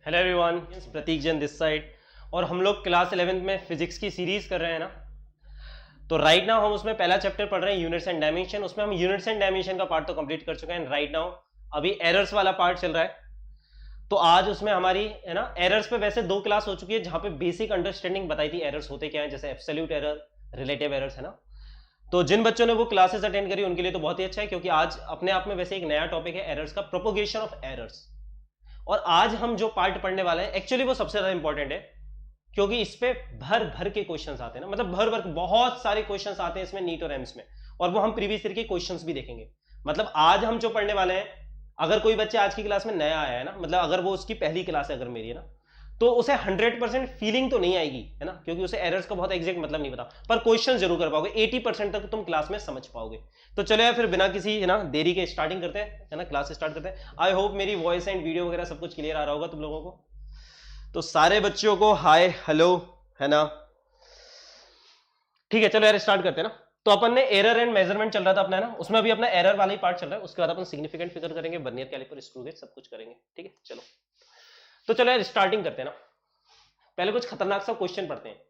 Hello everyone, Prateek Jain this side. और हम लोग क्लास 11th में फिजिक्स की सीरीज कर रहे हैं ना। तो राइट नाउ हम उसमें पहला चैप्टर पढ़ रहे हैं यूनिट्स एंड डायमेंशन। उसमें हम यूनिट्स एंड डायमेंशन का पार्ट तो कंप्लीट कर चुके हैं। राइट नाउ अभी एरर्स वाला पार्ट चल रहा है। तो आज उसमें हमारी है ना एरर्स पे वैसे 2 क्लास हो चुकी है जहां पे बेसिक अंडरस्टैंडिंग बताई थी एरर्स होते क्या है, जैसे एब्सोल्यूट एरर, रिलेटिव एरर्स है ना। तो जिन बच्चों ने वो क्लासेस अटेंड करी उनके लिए तो बहुत ही अच्छा है, क्योंकि आज अपने आप में वैसे एक नया टॉपिक है एरर्स का, प्रोपोगेशन ऑफ एरर्स। और आज हम जो पार्ट पढ़ने वाले हैं एक्चुअली वो सबसे ज्यादा इंपॉर्टेंट है, क्योंकि इस पे भर भर के क्वेश्चंस आते हैं ना, मतलब भर भर बहुत सारे क्वेश्चंस आते हैं इसमें नीट और एम्स में, और वो हम प्रीवियस ईयर के क्वेश्चंस भी देखेंगे। मतलब आज हम जो पढ़ने वाले हैं, अगर कोई बच्चा आज की क्लास में नया आया है ना, मतलब अगर वो उसकी पहली क्लास है अगर मेरी है ना, तो उसे 100% फीलिंग तो नहीं आएगी है ना, क्योंकि उसे एरर्स का बहुत एग्जैक्ट मतलब नहीं पता, पर क्वेश्चन जरूर कर पाओगे। 80% तक तुम क्लास में समझ पाओगे। तो चलो यार फिर बिना किसी है ना देरी के स्टार्टिंग करते हैं है ना, क्लास स्टार्ट करते हैं। आई होप मेरी वॉइस एंड वीडियो वगैरह सब कुछ क्लियर आ रहा होगा तुम लोगों को। तो सारे बच्चों को हाय हेलो है ना। ठीक है, चलो यार स्टार्ट करते हैं ना। तो अपन ने एरर एंड मेजरमेंट चल रहा था अपना है ना, उसमें अभी अपना एरर वाला ही पार्ट चल रहा है। उसके बाद अपन सिग्निफिकेंट फिगर करेंगे, वर्नियर कैलिपर, स्क्रू गेज, सब कुछ करेंगे। ठीक है चलो। तो चलो यार स्टार्टिंग करते हैं ना। पहले कुछ खतरनाक सा क्वेश्चन पढ़ते हैं।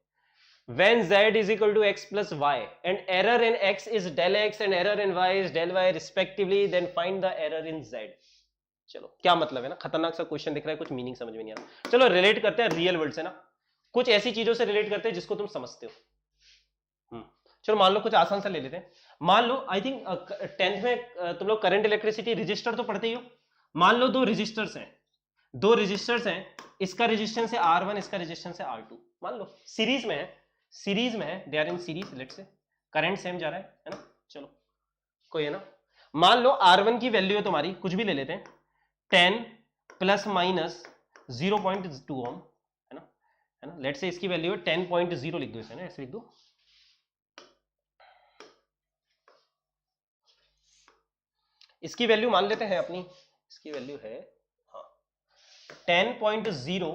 When z is equal to x plus y and error in x is del x and error in y is del y respectively, then find the error in z। चलो क्या मतलब है ना, खतरनाक सा क्वेश्चन दिख रहा है, कुछ मीनिंग समझ में नहीं आ रहा। चलो रिलेट करते हैं रियल वर्ल्ड से ना, कुछ ऐसी चीजों से रिलेट करते हैं जिसको तुम समझते हो। चलो मान लो कुछ आसान सा ले लेते हैं। मान लो आई थिंक 10th में तुम लोग करंट इलेक्ट्रिसिटी रजिस्टर तो पढ़ते ही हो। मान लो दो रजिस्टर्स हैं, इसका रेजिस्टेंस है R1, इसका रेजिस्टेंस है R2। मान लो सीरीज में है, they are in series, let's say current same जा रहा है ना। चलो कोई है ना, मान लो R1 की वैल्यू है तुम्हारी, कुछ भी ले लेते हैं, 10 प्लस माइनस 0.2 ओम है ना, लेट्स से इसकी वैल्यू है 10.0, लिख दो इसे ना, ऐसे लिख दो। इसकी वैल्यू मान लेते हैं अपनी, इसकी वैल्यू है 10.0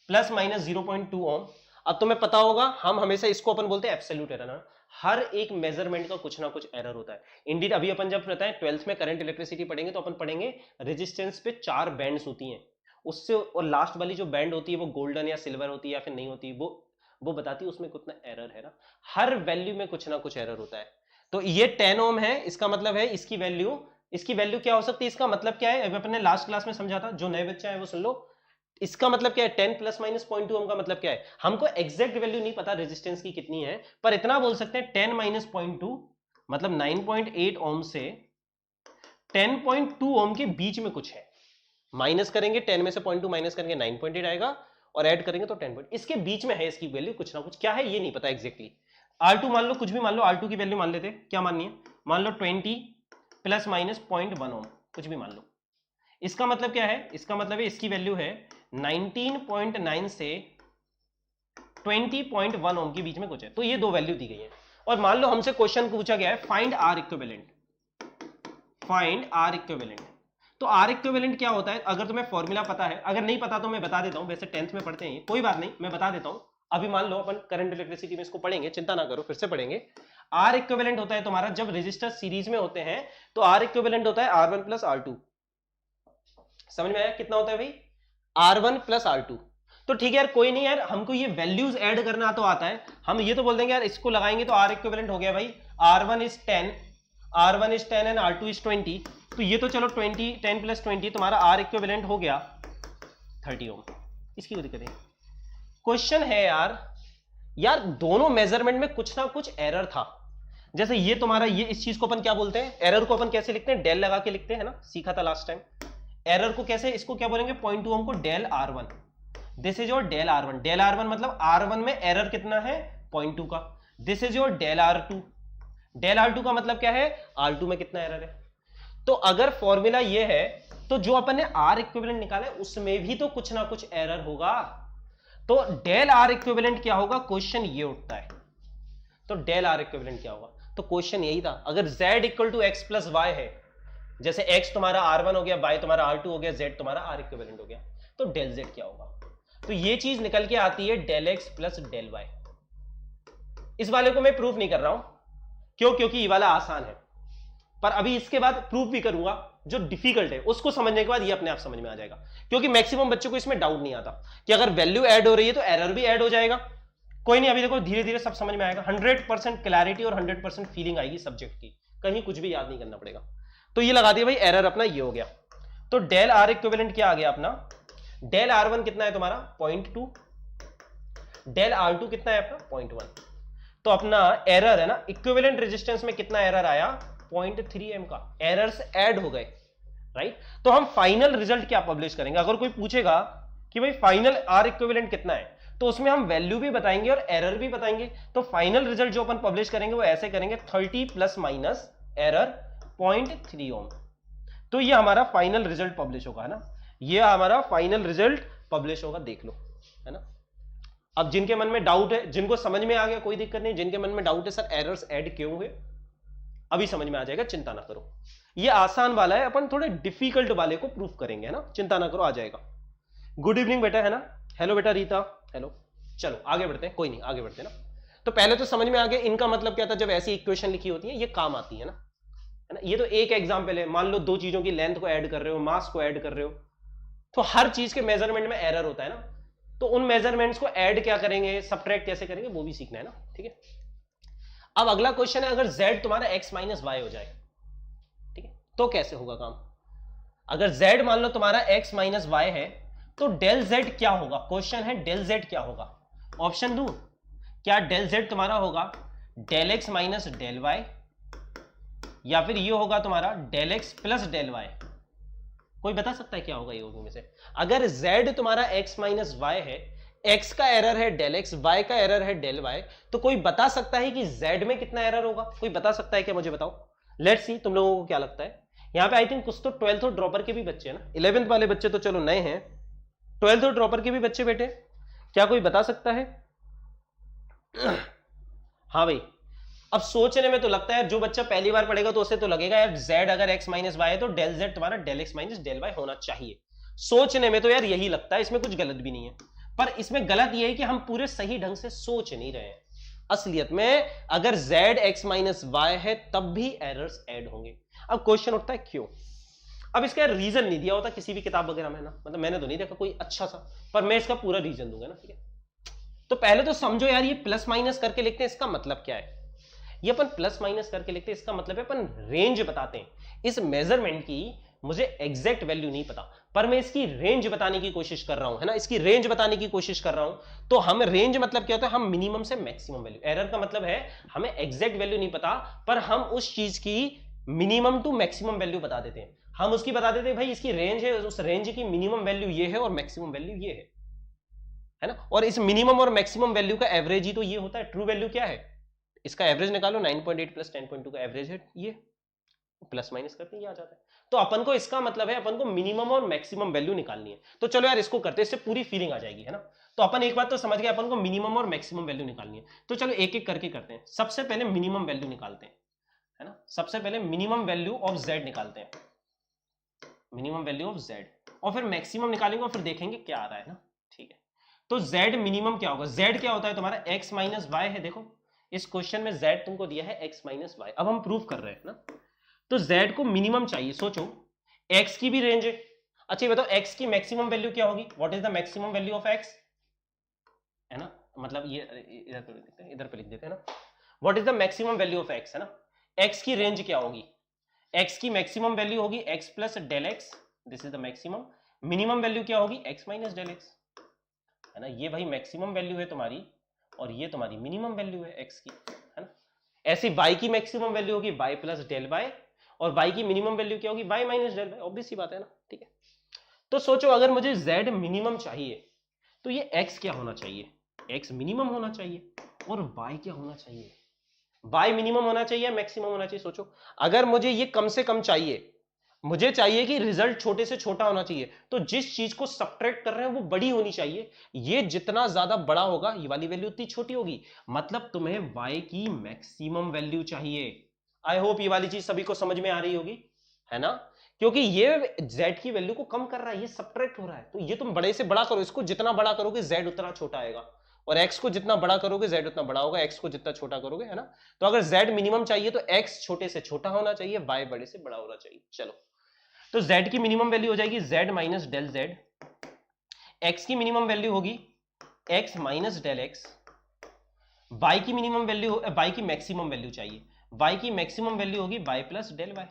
प्लस माइनस 0.2 ओम। अब तुम्हें पता होगा हम हमेशा इसको अपन बोलते हैं एब्सोल्यूट एरर ना। हर एक मेजरमेंट का कुछ ना कुछ एरर होता है। इंडीड अभी अपन जब पता है 12th में करंट इलेक्ट्रिसिटी पढ़ेंगे तो अपन पढ़ेंगे रेजिस्टेंस पे 4 बैंड्स होती हैं उससे, और लास्ट वाली जो बैंड होती है वो गोल्डन या सिल्वर होती है या फिर नहीं होती, वो बताती है उसमें कितना एरर है ना। हर वैल्यू में कुछ ना कुछ एरर होता है। तो ये 10 ओम है, इसका मतलब है इसकी वैल्यू क्या हो सकती है, इसका मतलब क्या है, अभी अपने लास्ट क्लास में समझा था, जो नए बच्चे हैं वो सुन लो। इसका मतलब क्या है, 10 प्लस माइनस 0.2 ओम का मतलब क्या है, हमको एग्जैक्ट वैल्यू नहीं पता रेजिस्टेंस की कितनी है, पर इतना बोल सकते हैं 10 माइनस 0.2 मतलब 9.8 ओम से 10.2 ओम के बीच में कुछ है। माइनस करेंगे 10 में से 0.2 माइनस करेंगे 9.8 आएगा, और ऐड करेंगे तो 10 इसके बीच में है इसकी वैल्यू, कुछ ना कुछ क्या है ये नहीं पता एग्जैक्टली। R2 मान लो, कुछ भी मान लो, R2 की वैल्यू मान लेते, क्या माननी है, मान लो 20 प्लस माइनस 0.1 ओम, कुछ भी मान लो। इसका मतलब क्या है, इसका मतलब है इसकी वैल्यू है 19.9 से 20.1 ओम के बीच में कुछ है। तो ये दो वैल्यू दी गई है, और मान लो हमसे क्वेश्चन पूछा गया है फाइंड आर इक्विवेलेंट। तो आर इक्विवेलेंट क्या होता है, अगर तुम्हें फॉर्मूला पता है, अगर नहीं पता तो मैं बता देता हूं, वैसे 10th में पढ़ते हैं, कोई बात नहीं मैं बता देता हूं। अभी मान लो अपन करंट इलेक्ट्रिसिटी में इसको पढ़ेंगे, चिंता ना करो, फिर से पढ़ेंगे। आर इक्विवेलेंट होता है तुम्हारा, जब रेजिस्टर सीरीज में होते हैं तो आर इक्विवेलेंट होता है R1 प्लस R2। समझ में आया कितना होता है भाई, R1 प्लस R2। तो ठीक है यार, कोई नहीं यार, हमको ये वैल्यूज ऐड करना तो आता है, हम ये तो बोल देंगे यार इसको लगाएंगे तो R इक्विवेलेंट हो गया भाई, R1 is 10 and R2 is 20। तो ये तो चलो 10 प्लस 20 तुम्हारा R इक्विवेलेंट हो गया 30 ओम। इसकी कोई दिक्कत नहीं। क्वेश्चन है यार दोनों मेजरमेंट में कुछ ना कुछ एरर था। जैसे ये तुम्हारा, ये इस चीज को अपन क्या बोलते हैं, एरर को अपन कैसे लिखते हैं, डेल लगा के लिखते हैं ना, सीखा था लास्ट टाइम। एरर को कैसे, इसको क्या बोलेंगे, 0.2 ओम को del R1, this is your del R1। Del R1 मतलब R1 में एरर कितना है 0.2 का, this is your del R2। Del R2 का मतलब क्या है, R2 में कितना एरर है। तो अगर फॉर्मूला ये है तो जो अपन ने R इक्विवेलेंट निकाला है उसमें भी तो कुछ ना कुछ एरर होगा। तो डेल R इक्विवेलेंट क्या होगा, क्वेश्चन ये उठता है। तो डेल R इक्विवेलेंट क्या होगा, तो क्वेश्चन यही था, अगर z equal to x plus y है, जैसे x तुम्हारा R1 हो गया, y तुम्हारा R2 हो गया, z तुम्हारा R इक्विवेलेंट हो गया, तो डेल z क्या होगा। तो ये चीज निकल के आती है del x plus del y। इस वाले को मैं प्रूफ नहीं कर रहा हूं, क्यों, क्योंकि ये वाला आसान है, पर अभी इसके बाद प्रूफ भी करूंगा। जो डिफिकल्ट है उसको समझने के बाद ये अपने आप समझ में आ जाएगा, क्योंकि मैक्सिमम बच्चों को इसमें डाउट नहीं आता कि अगर वैल्यू ऐड हो रही है तो एरर भी ऐड हो जाएगा। कोई नहीं, अभी देखो धीरे धीरे सब समझ में आएगा। 100% क्लैरिटी और 100% फीलिंग आएगी सब्जेक्ट की, कहीं कुछ भी याद नहीं करना पड़ेगा। तो ये लगा दिया भाई, एरर अपना ये हो गया। तो डेल आर इक्विवेलेंट क्या आ गया अपना, डेल R1 कितना है तुम्हारा 0.2, डेल R2 कितना है अपना 0.1। तो अपना एरर है ना, इक्विवेलेंट रेजिस्टेंस में कितना एरर आया 0.3 एम का, एरर्स ऐड हो गए, राइट। तो हम फाइनल रिजल्ट क्या पब्लिश करेंगे, अगर कोई पूछेगा कि भाई फाइनल आर इक्विवेलेंट कितना है, तो उसमें हम वैल्यू भी बताएंगे और एरर भी बताएंगे। तो फाइनल रिजल्ट जो अपन पब्लिश करेंगे वो ऐसे करेंगे 30 प्लस माइनस एरर 0.3 ओम। तो ये हमारा फाइनल रिजल्ट पब्लिश होगा, है ना, ये हमारा फाइनल रिजल्ट पब्लिश होगा, देख लो, है ना। अब जिनके मन में डाउट है, जिनको समझ में आ गया कोई दिक्कत नहीं, जिनके मन में डाउट है सर एरर्स ऐड क्यों हुए, अभी समझ में आ जाएगा, चिंता ना करो। ये आसान वाला है, अपन थोड़े डिफिकल्ट वाले को प्रूफ करेंगे, है ना, चिंता ना करो, आ जाएगा। गुड इवनिंग बेटा, है ना, हेलो बेटा रीता, हेलो। चलो आगे बढ़ते हैं, कोई नहीं आगे बढ़ते हैं ना। तो पहले तो समझ में आ गया इनका मतलब क्या था, जब ऐसी इक्वेशन लिखी होती है ये काम आती है ना, है ना। ये तो एक एग्जांपल है, मान लो दो चीजों की लेंथ को ऐड कर रहे हो, मास को ऐड कर रहे हो, तो हर चीज के मेजरमेंट में एरर होता है ना, तो उन मेजरमेंट्स को ऐड क्या करेंगे, सबट्रैक्ट कैसे करेंगे, वो भी सीखना है ना, ठीक है। अब अगला क्वेश्चन है, अगर z तुम्हारा x माइनस वाई हो जाए, ठीक है, तो कैसे होगा काम। अगर z मान लो तुम्हारा x माइनस वाई है, तो डेल z क्या होगा, क्वेश्चन है डेल z क्या होगा। ऑप्शन दू, क्या डेल z तुम्हारा होगा del x minus del y, या फिर ये होगा तुम्हारा del x plus del y. कोई बता सकता है क्या होगा ये में से। अगर z तुम्हारा x माइनस वाई है, x का एरर है डेल x, y का एरर है डेल y, तो कोई बता सकता है कि z में कितना एरर होगा, कोई बता सकता है क्या, मुझे बताओ। लेट्स सी तुम लोगों को क्या लगता है। यहाँ पे आई थिंक कुछ तो 12th और ड्रॉपर के भी बच्चे हैं ना, 11th वाले बच्चे तो चलो नए हैं, 12th और ड्रॉपर के भी बच्चे बैठे, क्या कोई बता सकता है। हाँ भाई, अब सोचने में तो लगता है जो बच्चा पहली बार पढ़ेगा तो उसे तो लगेगा यार z अगर x माइनस वाई है तो डेल z तुम्हारा del x minus del y होना चाहिए। सोचने में तो यार यही लगता है, इसमें कुछ गलत भी नहीं है, पर इसमें गलत यह है कि हम पूरे सही ढंग से सोच नहीं रहे हैं। असलियत में अगर z x माइनस वाई है तब भी एरर्स ऐड होंगे। अब क्वेश्चन उठता है क्यों। अब इसका रीजन नहीं दिया होता किसी भी किताब वगैरह में ना, मतलब मैंने तो नहीं देखा कोई अच्छा सा, पर मैं इसका पूरा रीजन दूंगा ना, ठीक है। तो पहले तो समझो यार, ये प्लस माइनस करके लिखते हैं, इसका मतलब क्या है। ये अपन प्लस माइनस करके लिखते हैं, इसका मतलब है अपन रेंज बताते हैं। इस मेजरमेंट की मुझे एग्जैक्ट वैल्यू नहीं पता, पर मैं इसकी रेंज बताने की कोशिश कर रहा हूं, है ना, इसकी रेंज बताने की कोशिश कर रहा हूं। तो हम रेंज मतलब क्या होता है, हम मिनिमम से मैक्सिमम वैल्यू, एरर का मतलब है हमें एग्जैक्ट वैल्यू नहीं पता, पर हम उस चीज की मिनिमम टू मैक्सिमम वैल्यू बता देते हैं। हम उसकी बता देते हैं भाई इसकी रेंज है, उस रेंज की मिनिमम वैल्यू ये है और मैक्सिमम वैल्यू ये है ना। और इस मिनिमम और मैक्सिमम वैल्यू का एवरेज ही तो ये होता है। ट्रू वैल्यू क्या है, इसका एवरेज निकालो, 9.8 प्लस 10.2 का एवरेज है ये, प्लस माइनस करके ये आ जाता है। तो अपन को इसका मतलब है अपन को मिनिमम और मैक्सिमम वैल्यू निकालनी है। तो चलो यार इसको करते हैं, इससे पूरी फीलिंग आ जाएगी, है ना। तो अपन एक बात तो समझ गए, अपन को मिनिमम और मैक्सिमम वैल्यू निकालनी है। तो चलो एक एक करके करते हैं। सबसे पहले मिनिमम वैल्यू निकालते हैं, है ना। सबसे पहले मिनिमम वैल्यू ऑफ z निकालते हैं, मिनिमम वैल्यू ऑफ z, और फिर मैक्सिमम निकालेंगे और फिर देखेंगे क्या आ रहा है ना, ठीक है। तो z मिनिमम क्या होगा, z क्या होता है तुम्हारा x माइनस वाई है। देखो इस क्वेश्चन में z तुमको दिया है x माइनस वाई, अब हम प्रूफ कर रहे हैं ना। तो z को मिनिमम चाहिए, सोचो x की भी रेंज है। अच्छा बताओ x की मैक्सिमम वैल्यू क्या होगी, what is the maximum value of x, है ना। मतलब ये इधर पे लिख देते हैं ना, what is the maximum value of x, है ना। x की रेंज क्या होगी, x की मैक्सिमम वैल्यू होगी x plus del x, this is the maximum. Minimum value क्या होगी x माइनस डेल x, है ना। ये भाई मैक्सिमम वैल्यू है तुम्हारी और ये तुम्हारी मिनिमम वैल्यू है x की, है ना। ऐसी y की मैक्सिमम वैल्यू होगी y प्लस डेल y, और y की मिनिमम वैल्यू क्या होगी y minus del y, obvious सी बात है ना, ठीक है। तो सोचो अगर मुझे z मिनिमम चाहिए तो ये x क्या होना चाहिए, x मिनिमम होना चाहिए, और y क्या होना चाहिए, y मिनिमम होना चाहिए, मैक्सिमम होना चाहिए। सोचो अगर मुझे ये कम से कम चाहिए, मुझे चाहिए कि रिजल्ट छोटे से छोटा होना चाहिए, तो जिस चीज को सब्ट्रैक्ट कर रहे हैं वो बड़ी होनी चाहिए। ये जितना ज्यादा बड़ा होगा ये वाली वैल्यू उतनी छोटी होगी, मतलब तुम्हें y की मैक्सिमम वैल्यू चाहिए। आई होप ये वाली चीज सभी को समझ में आ रही होगी, है ना। क्योंकि ये z की वैल्यू को कम कर रहा है, ये सब्ट्रैक्ट हो रहा है, तो ये तुम बड़े से बड़ा करो, इसको जितना बड़ा करोगे z उतना छोटा आएगा, और x को जितना बड़ा करोगे z उतना बड़ा होगा, x को जितना छोटा करोगे, है ना। तो अगर z मिनिमम चाहिए तो x छोटे से छोटा होना चाहिए, y बड़े से बड़ा होना चाहिए। चलो तो z की मिनिमम वैल्यू हो जाएगी z minus del z, x की मिनिमम वैल्यू होगी x minus del x, y की मिनिमम वैल्यू, y की मैक्सिमम वैल्यू चाहिए, y की मैक्सिमम वैल्यू होगी y प्लस डेल y।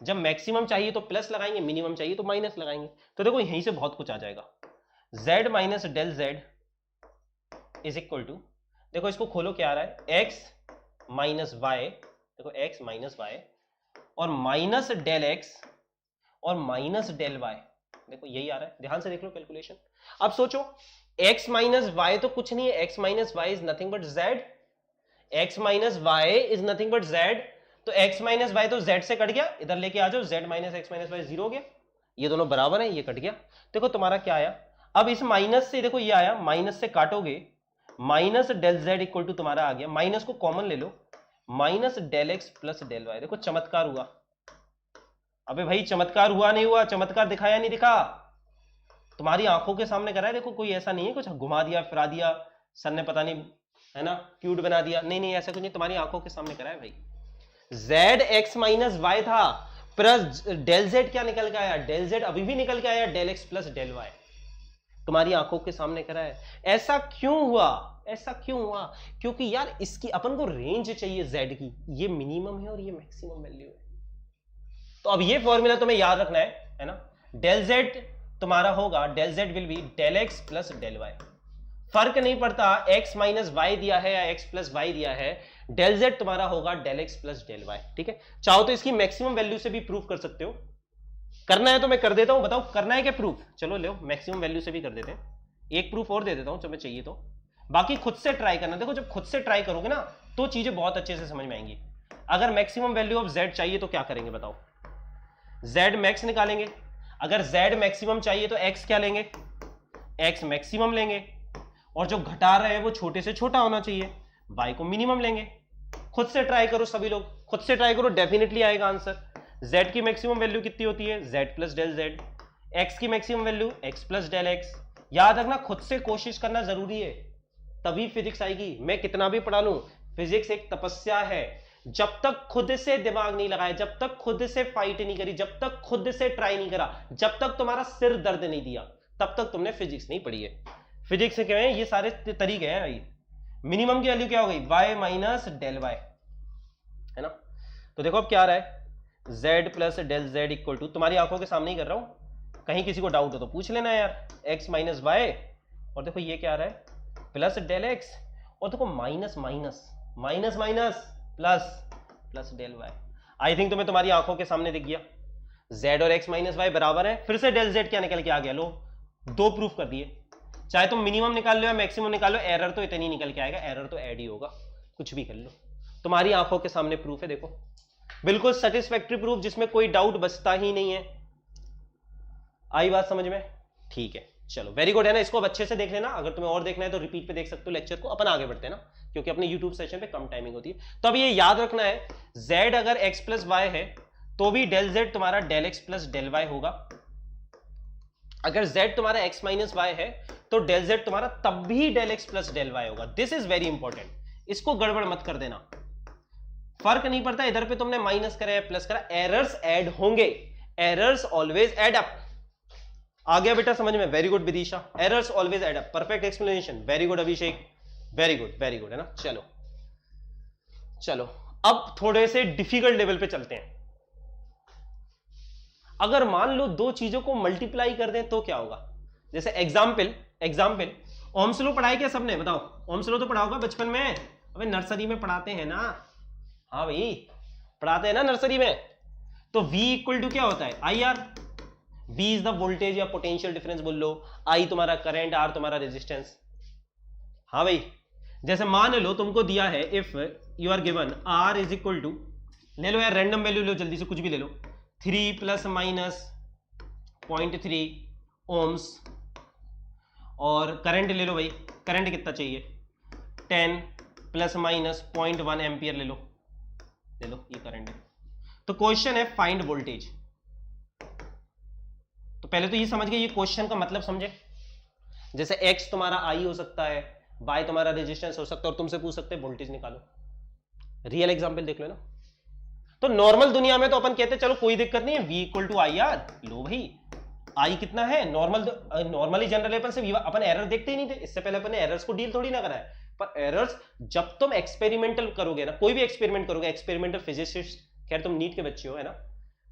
जब मैक्सिमम चाहिए तो प्लस लगाएंगे, मिनिमम चाहिए तो माइनस लगाएंगे। तो देखो यहीं से बहुत कुछ आ जाएगा, z minus del z is equal to, देखो इसको खोलो क्या आ रहा है, x माइनस वाई, देखो x माइनस वाई और माइनस डेल x और माइनस डेल y, देखो यही आ रहा है, ध्यान से देख लो कैलकुलेशन। अब सोचो x माइनस वाई तो कुछ नहीं है, x minus y is nothing but z, x minus y is nothing but z, तो x माइनस वाई तो z से कट गया, इधर लेके आ जाओ, z minus x minus y 0 हो गया, ये दोनों बराबर है, ये कट गया। देखो तुम्हारा क्या आया, अब इस माइनस से देखो ये आया, माइनस से काटोगे minus del z equal to तुम्हारा आ गया, माइनस को कॉमन ले लो, minus del x plus del y। देखो चमत्कार हुआ, अबे भाई चमत्कार हुआ नहीं हुआ, चमत्कार दिखाया नहीं दिखा, तुम्हारी आंखों के सामने करा है। देखो कोई ऐसा नहीं है कुछ घुमा दिया फिरा दिया सर ने, पता नहीं है ना क्यूट बना दिया, नहीं नहीं ऐसा कुछ नहीं, तुम्हारी आंखों के सामने करा है भाई। z x माइनस वाई था, प्लस डेल z क्या निकल के आया, डेल z अभी भी निकल के आया del x plus del y, तुम्हारी आंखों के सामने करा है। ऐसा क्यों हुआ, ऐसा क्यों हुआ, क्योंकि यार इसकी अपन को रेंज चाहिए z की, ये मिनिमम है और ये मैक्सिमम वैल्यू है। तो अब ये फॉर्मूला तुम्हें याद रखना है ना, डेल z तुम्हारा होगा, del z will be del x plus del y, फर्क नहीं पड़ता x माइनस वाई दिया है या x प्लस वाई दिया है, डेल z तुम्हारा होगा del x plus del y, ठीक है। चाहो तो इसकी मैक्सिमम वैल्यू से भी प्रूफ कर सकते हो, करना है तो मैं कर देता हूं, बताओ करना है क्या प्रूफ, चलो लो मैक्सिमम वैल्यू से भी कर देते हैं, एक प्रूफ और दे देता हूं जब चाहिए तो, बाकी खुद से ट्राई करना। देखो जब खुद से ट्राई करोगे ना तो चीजें बहुत अच्छे से समझ में आएंगी। अगर मैक्सिमम वैल्यू ऑफ z चाहिए तो क्या करेंगे बताओ, z मैक्स निकालेंगे, अगर z मैक्सिमम चाहिए तो x क्या लेंगे, x मैक्सिमम लेंगे, और जो घटा रहे हैं वो छोटे से छोटा होना चाहिए, y को मिनिमम लेंगे। खुद से ट्राई करो सभी लोग, खुद से ट्राई करो, डेफिनेटली आएगा आंसर। z की मैक्सिमम वैल्यू कितनी होती है, z plus del z, x की maximum value x plus del x। याद रखना खुद से कोशिश करना जरूरी है, तभी फिजिक्स आएगी। मैं कितना भी पढ़ा लूं, फिजिक्स एक तपस्या है, जब तक खुद से दिमाग नहीं लगाया, जब तक खुद से फाइट नहीं करी, जब तक खुद से ट्राई नहीं करा, जब तक तुम्हारा सिर दर्द नहीं दिया, तब तक तुमने फिजिक्स नहीं पढ़ी है। फिजिक्स से क्या है, ये सारे तरीके हैं भाई। मिनिमम की वैल्यू क्या हो गई, y माइनस डेल y, है ना। तो देखो अब क्या आ रहा है, z plus del z equal to, तुम्हारी आंखों के सामने ही कर रहा हूं, कहीं किसी को डाउट हो तो पूछ लेना यार, x माइनस वाई, और देखो ये क्या आ रहा है प्लस डेल x, और देखो minus minus minus minus plus plus del y। I think तुम्हें तुम्हारी आंखों के सामने दिख गया, z और x माइनस वाई बराबर है, फिर से डेल z क्या निकल के आ गया, लो दो प्रूफ कर दिए। चाहे तुम मिनिमम निकाल लो या मैक्सिमम निकाल लो, एरर तो इतनी निकल के आएगा, एरर तो ऐड ही होगा, कुछ भी कर लो, तुम्हारी आंखों के सामने प्रूफ है। देखो बिल्कुल सेटिस्फैक्टरी प्रूफ जिसमें कोई डाउट बचता ही नहीं है। आई बात समझ में, ठीक है चलो वेरी गुड है ना। इसको अब अच्छे से देख लेना, अगर तुम्हें और देखना है तो रिपीट पे देख सकते हो लेक्चर को। अपन आगे बढ़ते हैं ना, क्योंकि अपने यूट्यूब सेशन पे कम टाइमिंग होती है। तो अब ये याद रखना है, z अगर x प्लस वाई है तो भी डेल z तुम्हारा del x plus del y होगा, अगर z तुम्हारा x माइनस वाई है तो डेल z तुम्हारा तब भी del x plus del y होगा। दिस इज वेरी इंपॉर्टेंट, इसको गड़बड़ मत कर देना, फर्क नहीं पड़ता इधर पे तुमने माइनस करा या प्लस करा, एरर्स ऐड होंगे, एरर्स ऑलवेज ऐड अप। आ गया बेटा समझ में, very good Vidisha, errors always add up, perfect explanation, very good Abhishek, very good है ना। चलो चलो अब थोड़े से डिफिकल्ट लेवल पे चलते हैं। अगर मान लो दो चीजों को मल्टीप्लाई कर दें तो क्या होगा, जैसे एग्जाम्पल ओम्स लॉ पढ़ाई क्या सबने, बताओ ओम्स लॉ तो पढ़ा होगा बचपन में, अबे नर्सरी में पढ़ाते हैं ना, हाँ भाई पढ़ाते हैं ना नर्सरी में। तो V इक्वल टू क्या होता है, I R, V is the voltage या पोटेंशियल डिफरेंस बोल लो, I तुम्हारा करंट, R तुम्हारा रेजिस्टेंस। हाँ भाई जैसे मान लो तुमको दिया है, if you are given R is equal to, ले लो यार रैंडम वैल्यू लो जल्दी से, कुछ भी ले लो, 3 प्लस माइनस 0.3 ओम्स, और करंट ले लो भाई, करंट कितना चाहिए 10 प्लस माइनस 0.1 एम्पियर ले लो ये करंट है। तो क्वेश्चन है फाइंड वोल्टेज। तो पहले तो ये समझ गए, ये क्वेश्चन का मतलब समझे, जैसे x तुम्हारा I हो सकता है, y तुम्हारा रेजिस्टेंस हो सकता है, और तुमसे पूछ सकते हैं वोल्टेज निकालो। रियल एग्जांपल देख लो ना, तो नॉर्मल दुनिया में तो अपन कहते चलो कोई दिक्कत नहीं है, V equal to I R. लो भाई आई कितना है नॉर्मली जनरल अपन से अपन एरर देखते ही नहीं थे, इससे पहले अपन एरर्स को डील थोड़ी ना करा है। पर एरर्स जब तुम एक्सपेरिमेंटल करोगे ना, कोई भी एक्सपेरिमेंट करोगे, एक्सपेरिमेंटल फिजिसिस्ट, खैर तुम नीट के बच्चे हो है ना,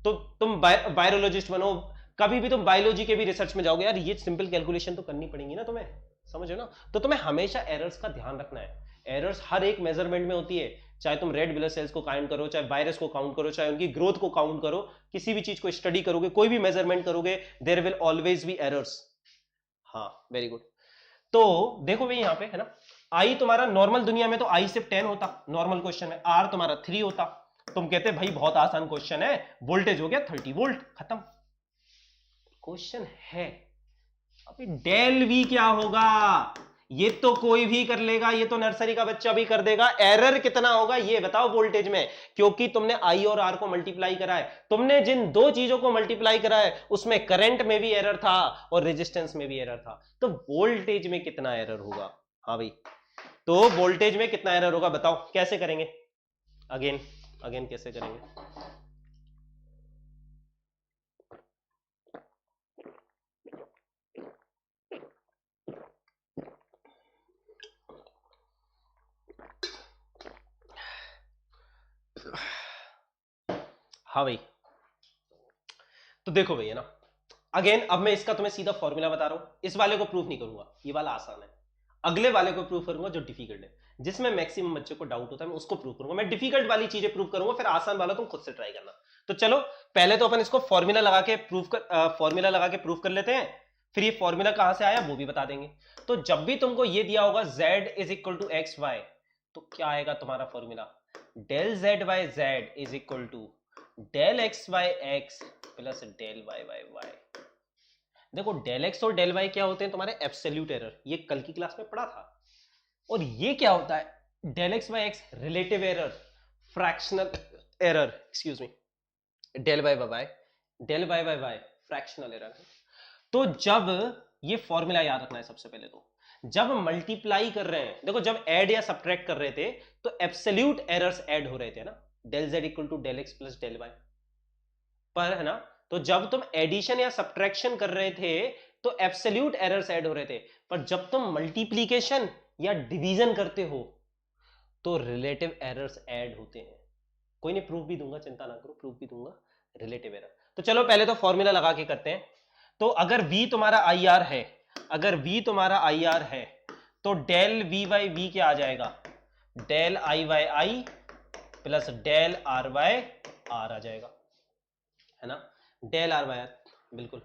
तो तुम वायरोलॉजिस्ट बनो, कभी भी तुम बायोलॉजी के भी रिसर्च में जाओगे यार, ये सिंपल कैलकुलेशन तो करनी पड़ेगी ना तुम्हें, समझो ना। तो तुम्हें हमेशा एरर्स का ध्यान रखना है। एरर्स हर एक मेजरमेंट में होती है, चाहे तुम रेड ब्लड सेल्स को काउंट करो, चाहे वायरस को काउंट करो, चाहे उनकी ग्रोथ को काउंट करो, किसी भी चीज को स्टडी करोगे, कोई भी मेजरमेंट करोगे, there will always be errors. हाँ वेरी गुड। तो देखो भाई यहाँ पे है ना, आई तुम्हारा नॉर्मल दुनिया में तो आई सिर्फ 10 होता नॉर्मल क्वेश्चन में, आर तुम्हारा 3 होता। तुम कहते भाई बहुत आसान क्वेश्चन है, वोल्टेज हो गया 30 वोल्ट, खत्म। क्वेश्चन है अभी डेल वी क्या होगा, ये तो कोई भी कर लेगा, ये तो नर्सरी का बच्चा भी कर देगा। एरर कितना होगा ये बताओ वोल्टेज में, क्योंकि तुमने आई और आर को मल्टीप्लाई करा है, तुमने जिन दो चीजों को मल्टीप्लाई करा है उसमें करंट में भी एरर था और रेजिस्टेंस में भी एरर था, तो वोल्टेज में कितना एरर होगा। हाँ भाई, तो वोल्टेज में कितना एरर होगा बताओ, कैसे करेंगे, अगेन कैसे करेंगे। हाँ भाई, तो देखो भैया ना, अगेन अब मैं इसका तुम्हें सीधा फॉर्मूला बता रहा हूं, इस वाले को प्रूफ नहीं करूंगा, ये वाला आसान है, अगले वाले को प्रूफ करूंगा जो डिफिकल्ट है, जिसमें मैक्सिमम बच्चे को डाउट होता है मैं उसको प्रूफ करूंगा। मैं डिफिकल्ट वाली चीजें प्रूफ करूंगा, फिर आसान वाला तुम खुद से ट्राई करना। तो चलो पहले तो अपन इसको फॉर्मूला लगा के प्रूफ कर लेते हैं, फिर ये फॉर्मूला कहां से आया वो भी बता देंगे। तो जब भी तुमको ये दिया होगा z is equal to x y, तो क्या आएगा तुम्हारा formula, del z by z is equal to del x by x plus del y by y. देखो डेल एक्स और डेल वाई क्या होते हैं तुम्हारे एब्सोल्यूट एरर, ये कल की क्लास में पढ़ा था। और ये क्या होता है del x by x relative error, fractional error, excuse me, del y by y fractional error है। तो जब ये फॉर्मूला याद रखना है सबसे पहले, तो जब मल्टीप्लाई कर रहे हैं, देखो जब ऐड या सब्ट्रैक्ट कर रहे थे तो एब्सोल्यूट एरर्स ऐड हो रहे थे ना, del z equal to del x plus del y पर, है ना। तो जब तुम एडिशन या सब्ट्रैक्शन कर रहे थे तो एब्सोल्यूट एरर्स ऐड हो रहे थे, पर जब तुम मल्टीप्लीकेशन या डिवीजन करते हो तो रिलेटिव एरर्स ऐड होते हैं। कोई नहीं, प्रूफ भी दूंगा, चिंता ना करो, प्रूफ भी दूंगा रिलेटिव एरर। तो चलो पहले तो फॉर्मूला लगा के करते हैं। तो अगर V तुम्हारा आई आर है, तो डेल वी वाई वी क्या आ जाएगा, del I Y I plus del R Y R आ जाएगा, है ना, डेल आर वाई आर, बिल्कुल।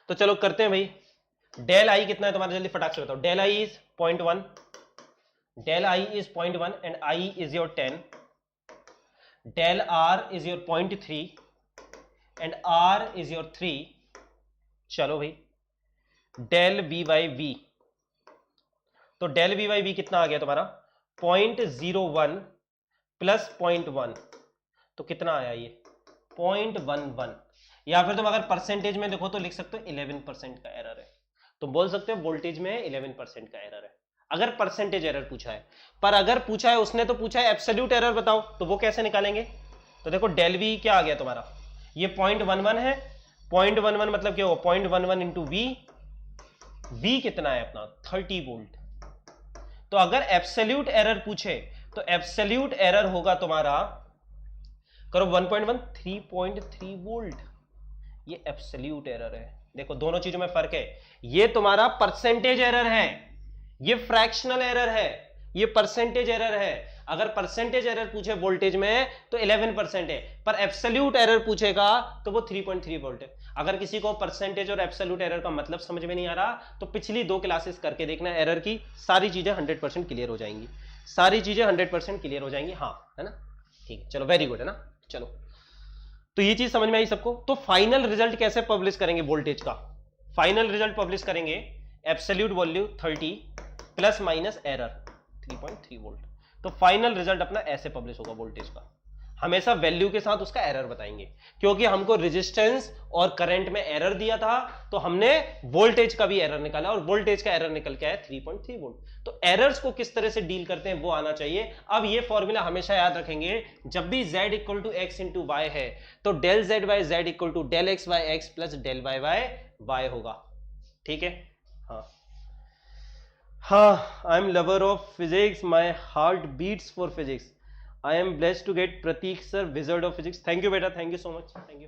तो चलो करते हैं भाई, डेल आई कितना है तुम्हारा, जल्दी फटाक से बताओ। Del I is 0.1, del I is 0.1 and I is your 10, del R is your 0.3 and R is your 3। चलो भाई डेल वी वाई वी, तो डेल वी वाई वी कितना आ गया तुम्हारा 0.01 प्लस 0.1, तो कितना आया ये 0.11, या फिर तुम अगर परसेंटेज में देखो तो लिख सकते हो 11% का एरर है। तुम बोल सकते हो वोल्टेज में 11% का एरर है अगर परसेंटेज एरर पूछा है। पर अगर पूछा है, उसने तो पूछा है एब्सोल्यूट एरर बताओ, तो वो कैसे निकालेंगे। तो देखो डेल वी क्या आ गया तुम्हारा, ये 0.11 है, 0.11 मतलब क्या हो 0.11 इंटू वी कितना है अपना 30 वोल्ट। तो अगर एब्सोल्यूट एरर पूछे तो एब्सोल्यूट एरर होगा तुम्हारा, करो 1.1 3.3 वोल्ट, ये एब्सोल्यूट एरर है। देखो दोनों चीजों में फर्क है, ये तुम्हारा परसेंटेज एरर है, ये फ्रैक्शनल एरर है, ये परसेंटेज एरर है। अगर परसेंटेज एरर पूछे वोल्टेज में तो 11% है, पर एब्सोल्यूट एरर पूछेगा तो वो 3.3 वोल्ट है। अगर किसी को परसेंटेज और एब्सोल्यूट एरर का मतलब समझ में नहीं आ रहा तो पिछली 2 क्लासेस करके देखना, एरर की सारी चीजें 100% क्लियर हो जाएंगी, सारी चीजें 100% क्लियर हो जाएंगी। हाँ है ना, ठीक है, चलो वेरी गुड है ना। चलो तो ये चीज समझ में आई सबको। तो फाइनल रिजल्ट कैसे पब्लिश करेंगे वोल्टेज का, फाइनल रिजल्ट पब्लिश करेंगे absolute value 30 plus minus error 3.3 volt. तो फाइनल रिजल्ट अपना ऐसे पब्लिश होगा वोल्टेज का। हमेशा वैल्यू के साथ उसका एरर बताएंगे, क्योंकि हमको रेजिस्टेंस और करंट में एरर दिया था, तो हमने वोल्टेज का भी एरर निकाला और वोल्टेज का एरर निकल के आया 3.3 वोल्ट। तो एरर्स को किस तरह से डील करते हैं वो आना चाहिए। अब ये फॉर्मूला हमेशा याद रखेंगे, जब भी z equal to X into Y है तो del Z by Z equal to del X by X plus del Y by Y होगा। ठीक है, हाँ हाँ, I am lover of physics, my heart beats for physics, I am blessed to get Pratik sir, wizard of physics. Thank you बेटा, thank you so much, thank you.